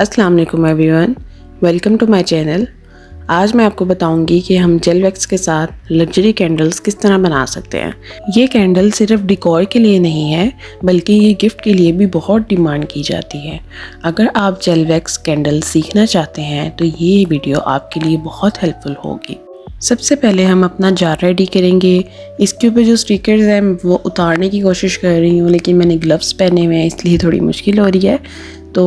अस्सलाम वालेकुम everyone, welcome to my channel. आज मैं आपको बताऊंगी कि हम जेल वैक्स के साथ लग्जरी कैंडल्स किस तरह बना सकते हैं। ये कैंडल सिर्फ डिकोर के लिए नहीं है, बल्कि ये गिफ्ट के लिए भी बहुत डिमांड की जाती है। अगर आप जेल वैक्स कैंडल सीखना चाहते हैं तो ये वीडियो आपके लिए बहुत हेल्पफुल होगी। सबसे पहले हम अपना जार रेडी करेंगे। इसके ऊपर जो स्टिकर्स हैं वो उतारने की कोशिश कर रही हूँ, लेकिन मैंने ग्लव्स पहने हुए हैं इसलिए थोड़ी मुश्किल हो रही है। तो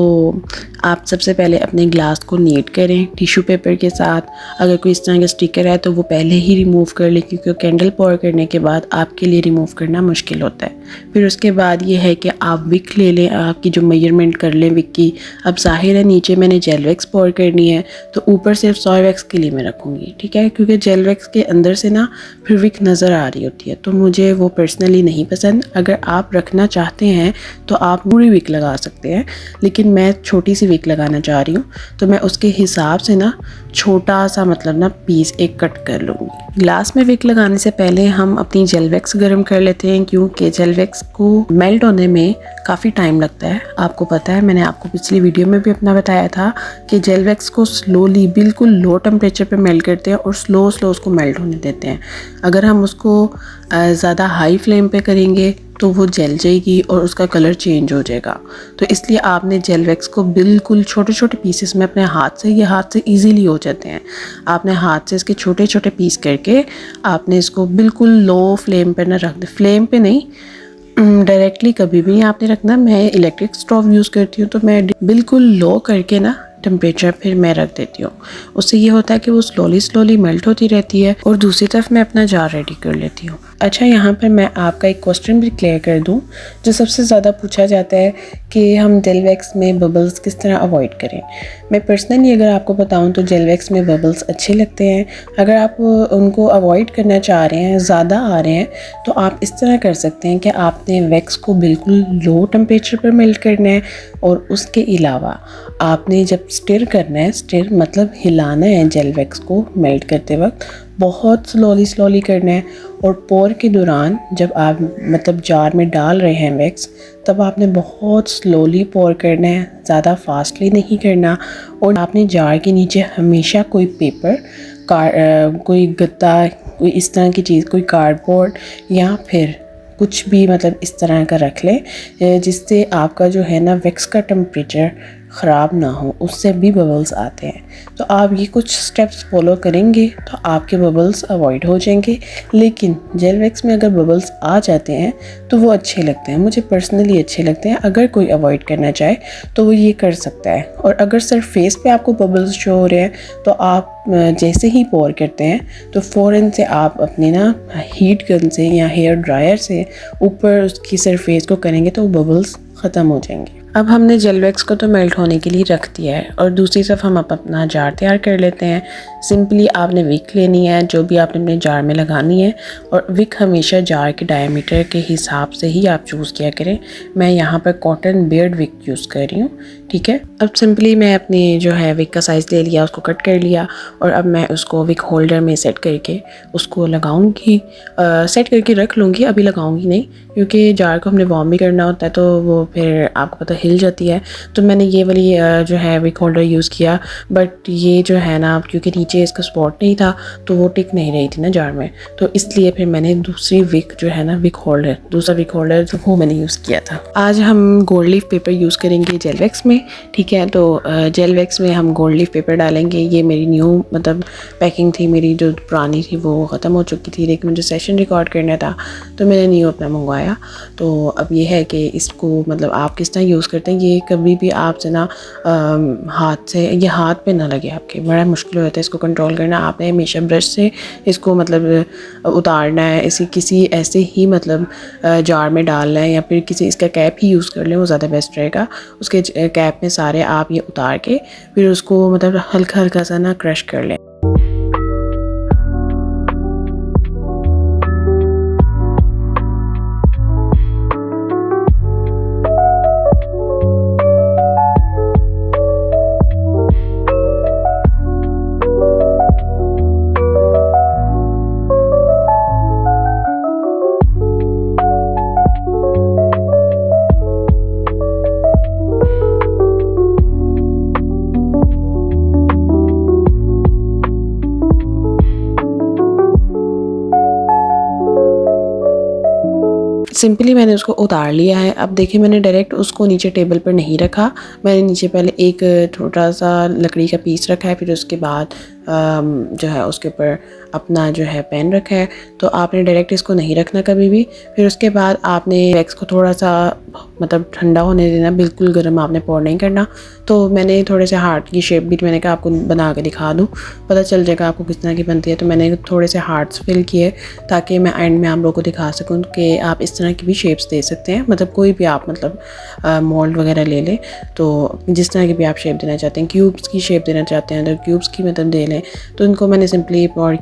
आप सबसे पहले अपने ग्लास को नीट करें टिश्यू पेपर के साथ। अगर कोई इस तरह का स्टिकर है तो वो पहले ही रिमूव कर लें, क्योंकि कैंडल पोर करने के बाद आपके लिए रिमूव करना मुश्किल होता है। फिर उसके बाद ये है कि आप विक ले लें, आपकी जो मेजरमेंट कर लें विक की। अब जाहिर है नीचे मैंने जेल वैक्स पोर करनी है, तो ऊपर सिर्फ सॉय वैक्स के लिए मैं रखूँगी, ठीक है, क्योंकि जेल वैक्स के अंदर से ना फिर विक नज़र आ रही होती है, तो मुझे वो पर्सनली नहीं पसंद। अगर आप रखना चाहते हैं तो आप पूरी विक लगा सकते हैं, लेकिन मैं छोटी सी विक लगाना चाह रही हूँ, तो मैं उसके हिसाब से ना छोटा सा मतलब ना पीस एक कट कर लूँगी। ग्लास में विक लगाने से पहले हम अपनी जेल वैक्स गर्म कर लेते हैं, क्योंकि जेल वैक्स को मेल्ट होने में काफ़ी टाइम लगता है। आपको पता है, मैंने आपको पिछली वीडियो में भी अपना बताया था कि जेल वैक्स को स्लोली बिल्कुल लो टेम्परेचर पे मेल्ट करते हैं और स्लो उसको मेल्ट होने देते हैं। अगर हम उसको ज़्यादा हाई फ्लेम पे करेंगे तो वो जल जाएगी और उसका कलर चेंज हो जाएगा। तो इसलिए आपने जेल वैक्स को बिल्कुल छोटे छोटे पीसेस में अपने हाथ से इजीली हो जाते हैं। आपने हाथ से इसके छोटे छोटे पीस करके आपने इसको बिल्कुल लो फ्लेम पे ना रख दे। फ्लेम पे नहीं, डायरेक्टली कभी भी नहीं आपने रखना। मैं इलेक्ट्रिक स्टोव यूज़ करती हूँ, तो मैं बिल्कुल लो करके ना टेम्परेचर फिर मैं रख देती हूँ। उससे ये होता है कि वो स्लोली मेल्ट होती रहती है। और दूसरी तरफ मैं अपना जार रेडी कर लेती हूँ। अच्छा, यहाँ पर मैं आपका एक क्वेश्चन भी क्लियर कर दूँ, जो सबसे ज़्यादा पूछा जाता है कि हम जेल वैक्स में बबल्स किस तरह अवॉइड करें। मैं पर्सनली अगर आपको बताऊँ तो जेल वैक्स में बबल्स अच्छे लगते हैं। अगर आप उनको अवॉइड करना चाह रहे हैं, ज़्यादा आ रहे हैं, तो आप इस तरह कर सकते हैं कि आपने वैक्स को बिल्कुल लो टेम्परेचर पर मेल्ट करना है, और उसके अलावा आपने जब स्टिर करना है, स्टिर मतलब हिलाना है जेल वैक्स को मेल्ट करते वक्त, बहुत स्लोली करना है। और पोर के दौरान जब आप मतलब जार में डाल रहे हैं वैक्स, तब आपने बहुत स्लोली पोर करना है, ज़्यादा फास्टली नहीं करना। और आपने जार के नीचे हमेशा कोई पेपर, कोई गत्ता, कोई इस तरह की चीज़, कोई कार्डबोर्ड या फिर कुछ भी मतलब इस तरह का रख लें, जिससे आपका जो है ना वैक्स का टेम्परेचर ख़राब ना हो। उससे भी बबल्स आते हैं। तो आप ये कुछ स्टेप्स फॉलो करेंगे तो आपके बबल्स अवॉइड हो जाएंगे। लेकिन जेल वैक्स में अगर बबल्स आ जाते हैं तो वो अच्छे लगते हैं, मुझे पर्सनली अच्छे लगते हैं। अगर कोई अवॉइड करना चाहे तो वो ये कर सकता है। और अगर सिर्फ फेस पे आपको बबल्स शो हो रहे हैं, तो आप जैसे ही पोर करते हैं तो फ़ौरन से आप अपनी ना हीट गन से या हेयर ड्रायर से ऊपर उसकी सरफेस को करेंगे तो बबल्स ख़त्म हो जाएंगे। अब हमने जेल वैक्स को तो मेल्ट होने के लिए रख दिया है, और दूसरी तरफ हम अपना जार तैयार कर लेते हैं। सिंपली आपने विक लेनी है, जो भी आपने अपने जार में लगानी है, और विक हमेशा जार के डायमीटर के हिसाब से ही आप चूज़ किया करें। मैं यहाँ पर कॉटन बियर्ड विक यूज़ कर रही हूँ, ठीक है। अब सिंपली मैं अपनी जो है विक का साइज़ ले लिया, उसको कट कर लिया, और अब मैं उसको विक होल्डर में सेट करके उसको लगाऊंगी, सेट करके रख लूँगी। अभी लगाऊंगी नहीं, क्योंकि जार को हमने वार्म भी करना होता है, तो वो फिर आपको पता हिल जाती है। तो मैंने ये वाली जो है विक होल्डर यूज़ किया, बट ये जो है ना, क्योंकि नीचे इसका स्पॉट नहीं था तो वो टिक नहीं रही थी ना जार में, तो इसलिए फिर मैंने दूसरी विक जो है ना दूसरा विक होल्डर जो वो मैंने यूज़ किया था। आज हम गोल्ड लीफ पेपर यूज़ करेंगे जेल वैक्स में, ठीक है। तो जेल वैक्स में हम गोल्ड लीफ पेपर डालेंगे। ये मेरी न्यू मतलब पैकिंग थी, मेरी जो पुरानी थी वो ख़त्म हो चुकी थी, लेकिन मुझे सेशन रिकॉर्ड करना था तो मैंने न्यू अपना मंगवाया। तो अब ये है कि इसको मतलब आप किस तरह यूज़ करते हैं, ये कभी भी आपसे ना हाथ से, ये हाथ पे ना लगे आपके, बड़ा मुश्किल होता है इसको कंट्रोल करना। आपने हमेशा ब्रश से इसको मतलब उतारना है। इसी किसी ऐसे ही मतलब जार में डालना है, या फिर किसी इसका कैप ही यूज़ कर लें, वो ज़्यादा बेस्ट रहेगा। उसके कैप में सारे आप ये उतार के फिर उसको मतलब हल्का सा ना क्रश कर लें। सिंपली मैंने उसको उतार लिया है। अब देखिए मैंने डायरेक्ट उसको नीचे टेबल पर नहीं रखा, मैंने नीचे पहले एक छोटा सा लकड़ी का पीस रखा है, फिर उसके बाद जो है उसके ऊपर अपना जो है पेन रखा है। तो आपने डायरेक्ट इसको नहीं रखना कभी भी। फिर उसके बाद आपने वैक्स को थोड़ा सा मतलब ठंडा होने देना, बिल्कुल गर्म आपने पोर नहीं करना। तो मैंने थोड़े से हार्ट की शेप भी मैंने कहा आपको बना के दिखा दूँ, पता चल जाएगा आपको किस तरह की बनती है। तो मैंने थोड़े से हार्ट्स फिल किए ताकि मैं एंड में आप लोगों को दिखा सकूँ कि आप इस तरह की भी शेप्स दे सकते हैं। मतलब कोई भी आप मतलब मोल्ड वगैरह ले लें, तो जिस तरह की भी आप शेप देना चाहते हैं, क्यूब्स की शेप देना चाहते हैं तो क्यूब्स की मतलब दे लें। तो इनको मैंने सिंपली पोर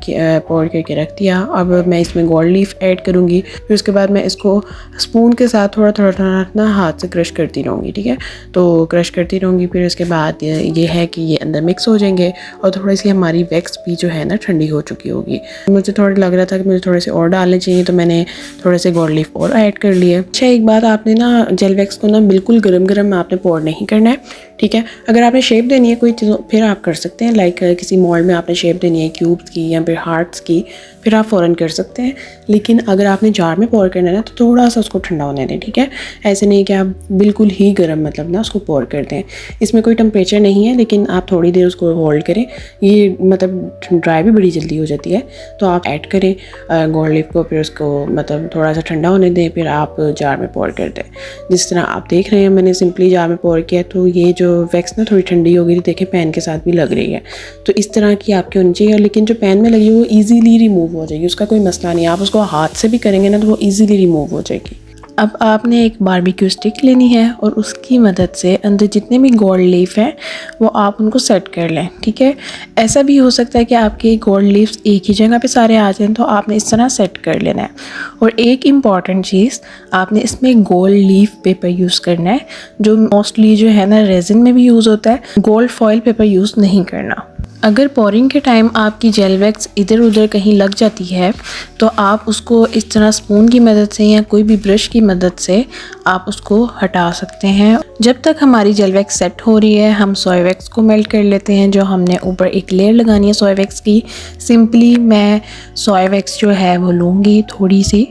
करके रख दिया। अब मैं इसमें गोल्ड लीफ ऐड करूँगी। फिर उसके बाद मैं इसको स्पून के साथ थोड़ा थोड़ा अपना हाथ से क्रश करती रहूँगी, ठीक है। तो क्रश करती रहूँगी। फिर उसके बाद ये है कि ये अंदर मिक्स हो जाएंगे और थोड़ी सी हमारी वैक्स भी जो है ना ठंडी हो चुकी होगी। मुझे थोड़ा लग रहा था कि मुझे थोड़े से और डालने चाहिए, तो मैंने थोड़े से गोल्ड लीफ और ऐड कर लिए। अच्छा, एक बात आपने ना जेल वैक्स को ना बिल्कुल गरम गरम आपने पोर नहीं करना है, ठीक है। अगर आपने शेप देनी है कोई चीज़ फिर आप कर सकते हैं, लाइक किसी मोल्ड में आपने शेप देनी है क्यूब्स की या फिर हार्ट्स की, फिर आप फ़ौरन कर सकते हैं। लेकिन अगर आपने जार में पोर करना है ना तो थोड़ा सा उसको ठंडा होने दें, ठीक है। ऐसे नहीं कि आप बिल्कुल ही गर्म मतलब ना उसको पोर कर दें। इसमें कोई टेम्परेचर नहीं है, लेकिन आप थोड़ी देर उसको होल्ड करें। ये मतलब ड्राई भी बड़ी जल्दी हो जाती है। तो आप ऐड करें गोल्ड लीफ को, फिर उसको मतलब थोड़ा सा ठंडा होने दें, फिर आप जार में पोर कर दें। जिस तरह आप देख रहे हैं मैंने सिंपली जार में पोर किया। तो ये जो वैक्स ना थोड़ी ठंडी हो गई थी, देखें पैन के साथ भी लग रही है। तो इस तरह की आपकी होनी चाहिए। लेकिन जो पैन में लगी वो ईजीली रिमूव हो जाएगी, उसका कोई मसला नहीं। आप उसको हाथ से भी करेंगे ना तो वो ईजीली रिमूव हो जाएगी। अब आपने एक बारबेक्यू स्टिक लेनी है और उसकी मदद से अंदर जितने भी गोल्ड लीफ हैं वो आप उनको सेट कर लें, ठीक है। ऐसा भी हो सकता है कि आपके गोल्ड लीव्स एक ही जगह पे सारे आ जाएं, तो आपने इस तरह सेट कर लेना है। और एक इम्पॉर्टेंट चीज़, आपने इसमें गोल्ड लीफ पेपर यूज़ करना है, जो मोस्टली जो है ना रेजिन में भी यूज़ होता है। गोल्ड फॉयल पेपर यूज़ नहीं करना। अगर पोरिंग के टाइम आपकी जेल वैक्स इधर उधर कहीं लग जाती है तो आप उसको इस तरह स्पून की मदद से या कोई भी ब्रश की मदद से आप उसको हटा सकते हैं। जब तक हमारी जेल वैक्स सेट हो रही है हम सोया वैक्स को मेल्ट कर लेते हैं। जो हमने ऊपर एक लेयर लगानी है सोया वैक्स की, सिंपली मैं सोया वैक्स जो है वो लूँगी थोड़ी सी।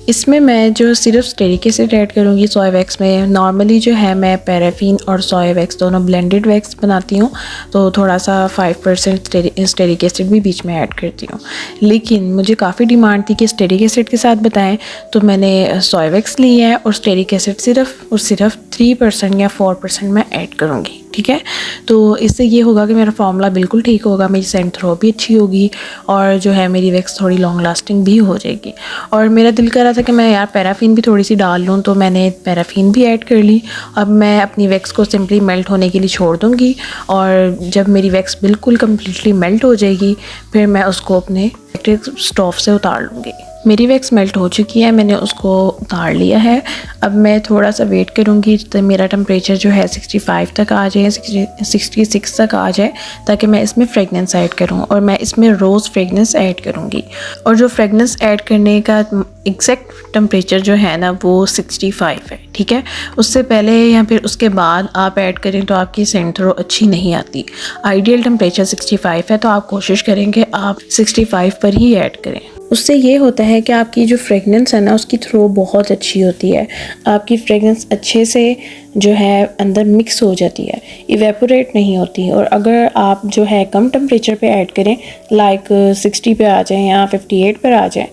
इसमें मैं जो सिर्फ स्टेरिक एसिड ऐड करूँगी सोया वैक्स में। नॉर्मली जो है मैं पैराफिन और सोया वैक्स दोनों ब्लेंडेड वैक्स बनाती हूँ, तो थोड़ा सा 5% स्टेरिक एसिड भी बीच में ऐड करती हूँ। लेकिन मुझे काफ़ी डिमांड थी कि स्टेरिक एसिड के साथ बताएं, तो मैंने सोया वैक्स ली है और स्टेरिक एसिड सिर्फ और सिर्फ 3% या 4% मैं ऐड करूँगी, ठीक है। तो इससे ये होगा कि मेरा फॉर्मूला बिल्कुल ठीक होगा, मेरी सेंट थ्रो भी अच्छी होगी और जो है मेरी वैक्स थोड़ी लॉन्ग लास्टिंग भी हो जाएगी। और मेरा दिल कर रहा था कि मैं यार पैराफिन भी थोड़ी सी डाल लूँ, तो मैंने पैराफिन भी ऐड कर ली। अब मैं अपनी वैक्स को सिंपली मेल्ट होने के लिए छोड़ दूँगी और जब मेरी वैक्स बिल्कुल कम्प्लीटली मेल्ट हो जाएगी फिर मैं उसको अपने इलेक्ट्रिक स्टोव से उतार लूँगी। मेरी वैक्स मेल्ट हो चुकी है, मैंने उसको उतार लिया है। अब मैं थोड़ा सा वेट करूँगी तो मेरा टेम्परेचर जो है 65 तक आ जाए, 66 तक आ जाए, ताकि मैं इसमें फ्रेगनेंस ऐड करूँ। और मैं इसमें रोज़ फ्रेगनेंस ऐड करूँगी। और जो फ्रेगनेंस ऐड करने का एग्जैक्ट टेम्परेचर जो है ना वो 65 है, ठीक है। उससे पहले या फिर उसके बाद आप ऐड करें तो आपकी सेंट थ्रो अच्छी नहीं आती। आइडियल टेम्परेचर 65 है, तो आप कोशिश करें कि आप 65 पर ही ऐड करें। उससे ये होता है कि आपकी जो फ्रेगनेंस है ना उसकी थ्रो बहुत अच्छी होती है। आपकी फ्रेगनेंस अच्छे से जो है अंदर मिक्स हो जाती है, इवेपोरेट नहीं होती। और अगर आप जो है कम टेम्परेचर पे ऐड करें, लाइक 60 पे आ जाएं या 58 पर आ जाएं,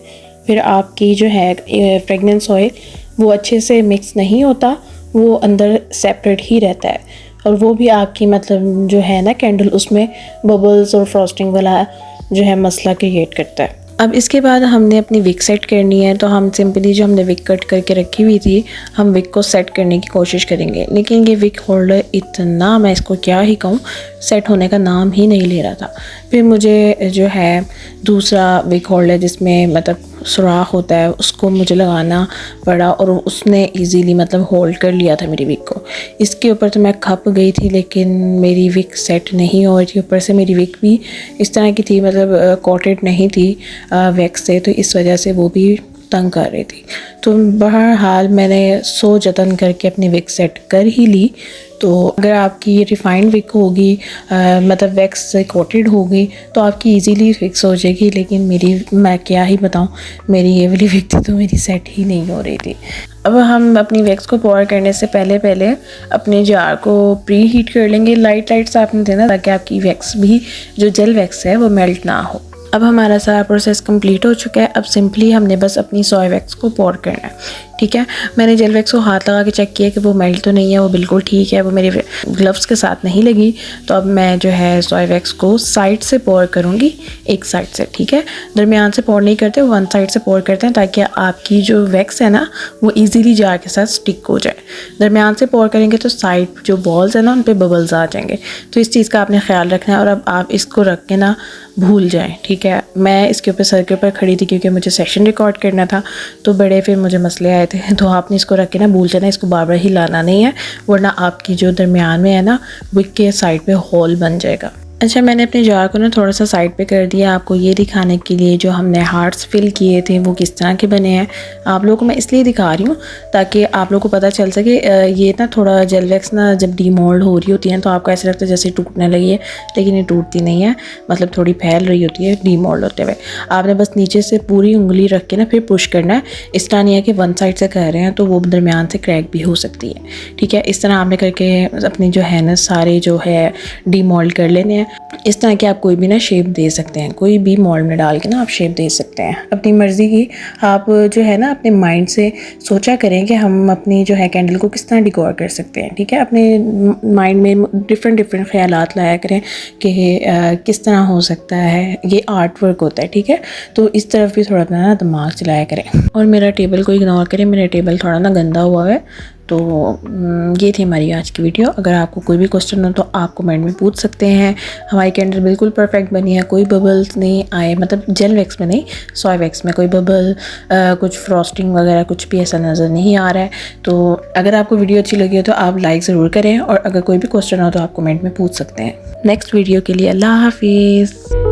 फिर आपकी जो है फ्रेगनेंस ऑयल वो अच्छे से मिक्स नहीं होता, वो अंदर सेपरेट ही रहता है। और वो भी आपकी मतलब जो है ना कैंडल उसमें बबल्स और फ्रॉस्टिंग वाला जो है मसला क्रिएट करता है। अब इसके बाद हमने अपनी विक सेट करनी है, तो हम सिंपली जो हमने विक कट करके रखी हुई थी हम विक को सेट करने की कोशिश करेंगे। लेकिन ये विक होल्डर इतना, मैं इसको क्या ही कहूँ, सेट होने का नाम ही नहीं ले रहा था। फिर मुझे जो है दूसरा विक होल्डर जिसमें मतलब सुराख होता है उसको मुझे लगाना पड़ा और उसने इजीली मतलब होल्ड कर लिया था मेरी विक को। इसके ऊपर तो मैं खप गई थी, लेकिन मेरी विक सेट नहीं हो रही थी। ऊपर से मेरी विक भी इस तरह की थी, मतलब कोटेड नहीं थी वैक्स से, तो इस वजह से वो भी तंग कर रही थी। तो बहरहाल मैंने जतन करके अपनी विक सेट कर ही ली। तो अगर आपकी रिफाइंड विक होगी मतलब वैक्स से कोटेड होगी तो आपकी इजीली फिक्स हो जाएगी, लेकिन मैं क्या ही बताऊँ, मेरी ये वाली विक थी तो मेरी सेट ही नहीं हो रही थी। अब हम अपनी वैक्स को पॉर करने से पहले अपने जार को प्री हीट कर लेंगे। लाइट सा आपने देना ताकि आपकी वैक्स भी जो जेल वैक्स है वो मेल्ट ना हो। अब हमारा सारा प्रोसेस कंप्लीट हो चुका है। अब सिंपली हमने बस अपनी सोया वैक्स को पॉर करना है, ठीक है। मैंने जेल वैक्स को हाथ लगा के चेक किया कि वो मेल्ट तो नहीं है, वो बिल्कुल ठीक है, वो मेरे ग्लव्स के साथ नहीं लगी। तो अब मैं जो है सोया वैक्स को साइड से पॉर करूँगी, एक साइड से, ठीक है। दरमियान से पॉर नहीं करते, वन साइड से पॉर करते हैं ताकि आपकी जो वैक्स है ना वो ईजीली जार के साथ स्टिक हो जाए। दरमियान से पॉर करेंगे तो साइड जो बॉल्स है ना उन पर बबल्स आ जाएंगे, तो इस चीज़ का आपने ख्याल रखना है। और अब आप इसको रख के ना भूल जाएं, ठीक है। मैं इसके ऊपर सर के ऊपर खड़ी थी क्योंकि मुझे सेशन रिकॉर्ड करना था, तो बड़े फिर मुझे मसले आए थे। तो आपने इसको रख के ना भूल जाना, इसको बार बार हिलाना नहीं है, वरना आपकी जो दरमियान में है ना विक के साइड पे होल बन जाएगा। अच्छा, मैंने अपने जार को ना थोड़ा सा साइड पे कर दिया आपको ये दिखाने के लिए जो हमने हार्ट्स फिल किए थे वो किस तरह के बने हैं। आप लोगों को मैं इसलिए दिखा रही हूँ ताकि आप लोगों को पता चल सके। ये ना थोड़ा जेल वैक्स ना जब डीमोल्ड हो रही होती है तो आपको ऐसा लगता है जैसे टूटने लगी है, लेकिन ये टूटती नहीं है, मतलब थोड़ी फैल रही होती है डीमोल्ड होते हुए। आपने बस नीचे से पूरी उंगली रख के ना फिर पुश करना है। इस तरह नहीं है कि वन साइड से कर रहे हैं तो वो दरमियान से क्रैक भी हो सकती है, ठीक है। इस तरह आपने करके अपनी जो है ना सारे जो है डीमोल्ड कर लेने हैं। इस तरह के आप कोई भी ना शेप दे सकते हैं, कोई भी मोल्ड में डाल के ना आप शेप दे सकते हैं अपनी मर्ज़ी की। आप जो है ना अपने माइंड से सोचा करें कि हम अपनी जो है कैंडल को किस तरह डिकोर कर सकते हैं, ठीक है। अपने माइंड में डिफरेंट ख्यालात लाया करें कि किस तरह हो सकता है, ये आर्ट वर्क होता है, ठीक है। तो इस तरफ भी थोड़ा अपना ना दिमाग चलाया करें। और मेरा टेबल को इग्नोर करें, मेरा टेबल थोड़ा ना गंदा हुआ है। तो ये थी हमारी आज की वीडियो। अगर आपको कोई भी क्वेश्चन हो तो आप कमेंट में पूछ सकते हैं। हमारी कैंडल बिल्कुल परफेक्ट बनी है, कोई बबल्स नहीं आए, मतलब जेल वैक्स में नहीं, सोया वैक्स में कोई बबल कुछ फ्रॉस्टिंग वगैरह कुछ भी ऐसा नज़र नहीं आ रहा है। तो अगर आपको वीडियो अच्छी लगी हो तो आप लाइक ज़रूर करें, और अगर कोई भी क्वेश्चन हो तो आप कमेंट में पूछ सकते हैं। नेक्स्ट वीडियो के लिए अल्लाह हाफिज़।